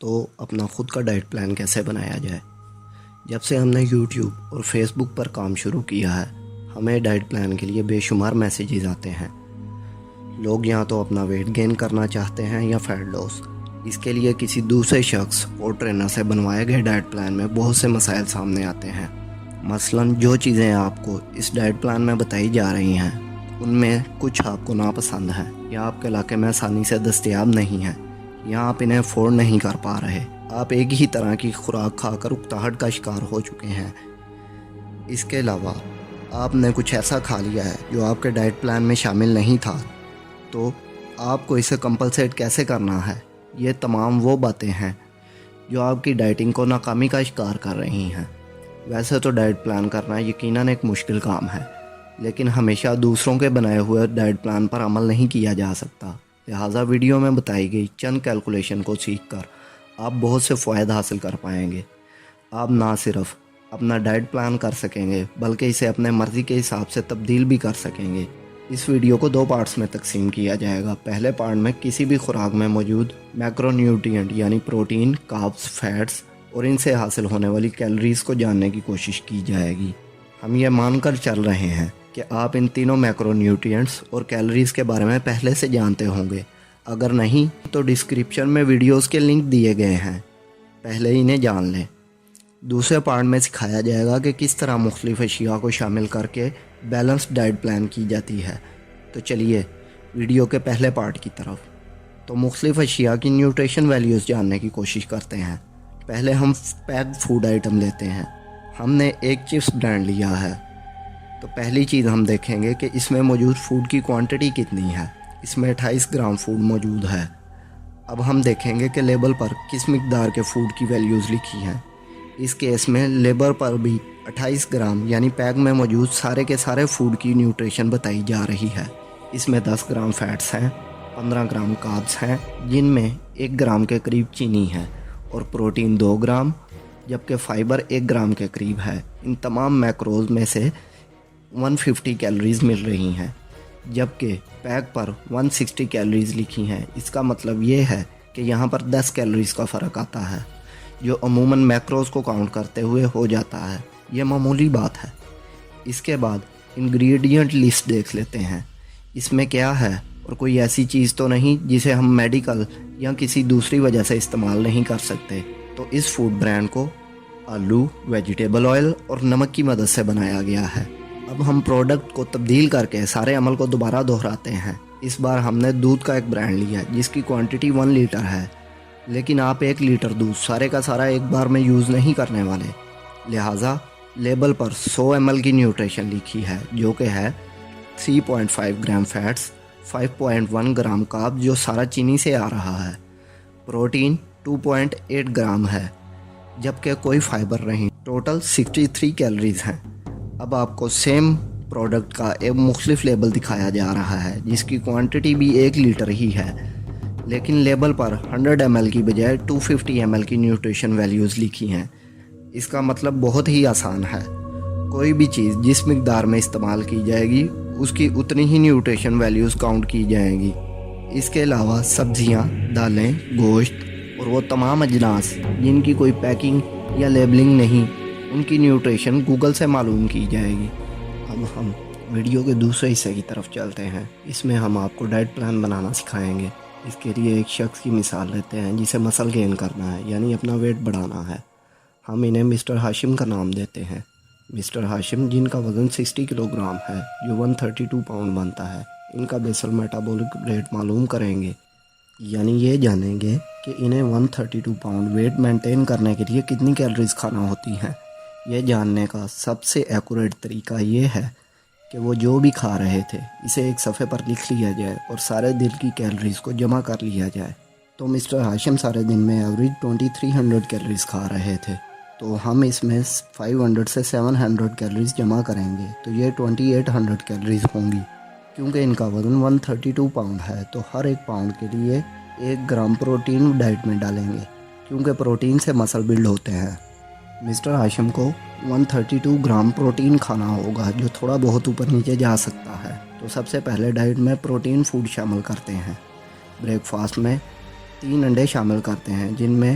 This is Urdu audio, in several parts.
تو اپنا خود کا ڈائٹ پلان کیسے بنایا جائے۔ جب سے ہم نے یوٹیوب اور فیس بک پر کام شروع کیا ہے، ہمیں ڈائٹ پلان کے لیے بے شمار میسیجز آتے ہیں۔ لوگ یا تو اپنا ویٹ گین کرنا چاہتے ہیں یا فیٹ لاس۔ اس کے لیے کسی دوسرے شخص اور ٹرینر سے بنوائے گئے ڈائٹ پلان میں بہت سے مسائل سامنے آتے ہیں۔ مثلاً جو چیزیں آپ کو اس ڈائٹ پلان میں بتائی جا رہی ہیں ان میں کچھ آپ کو ناپسند ہیں یا آپ کے علاقے میں آسانی سے دستیاب نہیں ہیں یا آپ انہیں افورڈ نہیں کر پا رہے۔ آپ ایک ہی طرح کی خوراک کھا کر اکتاہٹ کا شکار ہو چکے ہیں۔ اس کے علاوہ آپ نے کچھ ایسا کھا لیا ہے جو آپ کے ڈائٹ پلان میں شامل نہیں تھا، تو آپ کو اسے کمپلسیٹ کیسے کرنا ہے۔ یہ تمام وہ باتیں ہیں جو آپ کی ڈائٹنگ کو ناکامی کا شکار کر رہی ہیں۔ ویسے تو ڈائٹ پلان کرنا یقیناً ایک مشکل کام ہے، لیکن ہمیشہ دوسروں کے بنائے ہوئے ڈائٹ پلان پر عمل نہیں کیا جا سکتا۔ لہٰذا ویڈیو میں بتائی گئی چند کیلکولیشن کو سیکھ کر آپ بہت سے فوائد حاصل کر پائیں گے۔ آپ نہ صرف اپنا ڈائٹ پلان کر سکیں گے بلکہ اسے اپنے مرضی کے حساب سے تبدیل بھی کر سکیں گے۔ اس ویڈیو کو 2 پارٹس میں تقسیم کیا جائے گا۔ پہلے پارٹ میں کسی بھی خوراک میں موجود میکرو نیوٹرینٹ یعنی پروٹین، کاربز، فیٹس اور ان سے حاصل ہونے والی کیلوریز کو جاننے کی کوشش کی جائے گی۔ ہم یہ مان کر چل رہے ہیں کہ آپ ان تینوں میکرو نیوٹرینٹس اور کیلوریز کے بارے میں پہلے سے جانتے ہوں گے۔ اگر نہیں تو ڈسکرپشن میں ویڈیوز کے لنک دیے گئے ہیں، پہلے انہیں جان لیں۔ دوسرے پارٹ میں سکھایا جائے گا کہ کس طرح مختلف اشیاء کو شامل کر کے بیلنسڈ ڈائٹ پلان کی جاتی ہے۔ تو چلیے ویڈیو کے پہلے پارٹ کی طرف۔ تو مختلف اشیاء کی نیوٹریشن ویلیوز جاننے کی کوشش کرتے ہیں۔ پہلے ہم پیکڈ فوڈ آئٹم لیتے ہیں۔ ہم نے ایک چپس برانڈ لیا ہے، تو پہلی چیز ہم دیکھیں گے کہ اس میں موجود فوڈ کی کوانٹٹی کتنی ہے۔ اس میں 28 گرام فوڈ موجود ہے۔ اب ہم دیکھیں گے کہ لیبل پر کس مقدار کے فوڈ کی ویلیوز لکھی ہیں۔ اس کیس میں لیبل پر بھی 28 گرام یعنی پیک میں موجود سارے کے سارے فوڈ کی نیوٹریشن بتائی جا رہی ہے۔ اس میں 10 گرام فیٹس ہیں، 15 گرام کاربز ہیں جن میں 1 گرام کے قریب چینی ہے، اور پروٹین 2 گرام جبکہ فائبر 1 گرام کے قریب ہے۔ ان تمام میکروز میں سے 150 کیلوریز مل رہی ہیں، جبکہ پیک پر 160 کیلوریز لکھی ہیں۔ اس کا مطلب یہ ہے کہ یہاں پر 10 کیلوریز کا فرق آتا ہے، جو عموماً میکروز کو کاؤنٹ کرتے ہوئے ہو جاتا ہے۔ یہ معمولی بات ہے۔ اس کے بعد انگریڈینٹ لسٹ دیکھ لیتے ہیں۔ اس میں کیا ہے اور کوئی ایسی چیز تو نہیں جسے ہم میڈیکل یا کسی دوسری وجہ سے استعمال نہیں کر سکتے۔ تو اس فوڈ برانڈ کو آلو، ویجیٹیبل آئل اور نمک کی مدد سے بنایا گیا ہے۔ اب ہم پروڈکٹ کو تبدیل کر کے سارے عمل کو دوبارہ دہراتے ہیں۔ اس بار ہم نے دودھ کا ایک برانڈ لیا جس کی کوانٹٹی 1 لیٹر ہے، لیکن آپ 1 لیٹر دودھ سارے کا سارا ایک بار میں یوز نہیں کرنے والے۔ لہٰذا لیبل پر 100 ml کی نیوٹریشن لکھی ہے، جو کہ ہے 3.5 گرام فیٹس، 5.1 گرام کارب جو سارا چینی سے آ رہا ہے، پروٹین 2.8 گرام ہے جبکہ کوئی فائبر نہیں۔ ٹوٹل 63 کیلوریز ہیں۔ اب آپ کو سیم پروڈکٹ کا ایک مختلف لیبل دکھایا جا رہا ہے جس کی کوانٹٹی بھی 1 لیٹر ہی ہے، لیکن لیبل پر 100 ml کی بجائے 250 ml کی نیوٹریشن ویلیوز لکھی ہیں۔ اس کا مطلب بہت ہی آسان ہے۔ کوئی بھی چیز جس مقدار میں استعمال کی جائے گی اس کی اتنی ہی نیوٹریشن ویلیوز کاؤنٹ کی جائیں گی۔ اس کے علاوہ سبزیاں، دالیں، گوشت اور وہ تمام اجناس جن کی کوئی پیکنگ یا لیبلنگ نہیں، ان کی نیوٹریشن گوگل سے معلوم کی جائے گی۔ اب ہم ویڈیو کے دوسرے حصے کی طرف چلتے ہیں۔ اس میں ہم آپ کو ڈائٹ پلان بنانا سکھائیں گے۔ اس کے لیے ایک شخص کی مثال لیتے ہیں جسے مسل گین کرنا ہے، یعنی اپنا ویٹ بڑھانا ہے۔ ہم انہیں مسٹر ہاشم کا نام دیتے ہیں۔ مسٹر ہاشم جن کا وزن 60 کلو گرام ہے، جو 132 پاؤنڈ بنتا ہے۔ ان کا بیسل میٹابولک ریٹ معلوم کریں گے، یعنی یہ جانیں گے کہ انہیں 132 پاؤنڈ ویٹ مینٹین کرنے کے لیے کتنی کیلوریز کھانا ہوتی ہیں۔ یہ جاننے کا سب سے ایکوریٹ طریقہ یہ ہے کہ وہ جو بھی کھا رہے تھے اسے ایک صفحے پر لکھ لیا جائے اور سارے دن کی کیلوریز کو جمع کر لیا جائے۔ تو مسٹر ہاشم سارے دن میں ایوریج 2300 کیلوریز کھا رہے تھے، تو ہم اس میں 500 سے 700 کیلوریز جمع کریں گے، تو یہ 2800 کیلوریز ہوں گی۔ کیونکہ ان کا وزن 132 پاؤنڈ ہے تو ہر 1 پاؤنڈ کے لیے 1 گرام پروٹین ڈائٹ میں ڈالیں گے، کیونکہ پروٹین سے مسل بلڈ ہوتے ہیں۔ مسٹر ہاشم کو 132 گرام پروٹین کھانا ہوگا، جو تھوڑا بہت اوپر نیچے جا سکتا ہے۔ تو سب سے پہلے ڈائٹ میں پروٹین فوڈ شامل کرتے ہیں۔ بریک فاسٹ میں 3 انڈے شامل کرتے ہیں، جن میں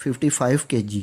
55 kg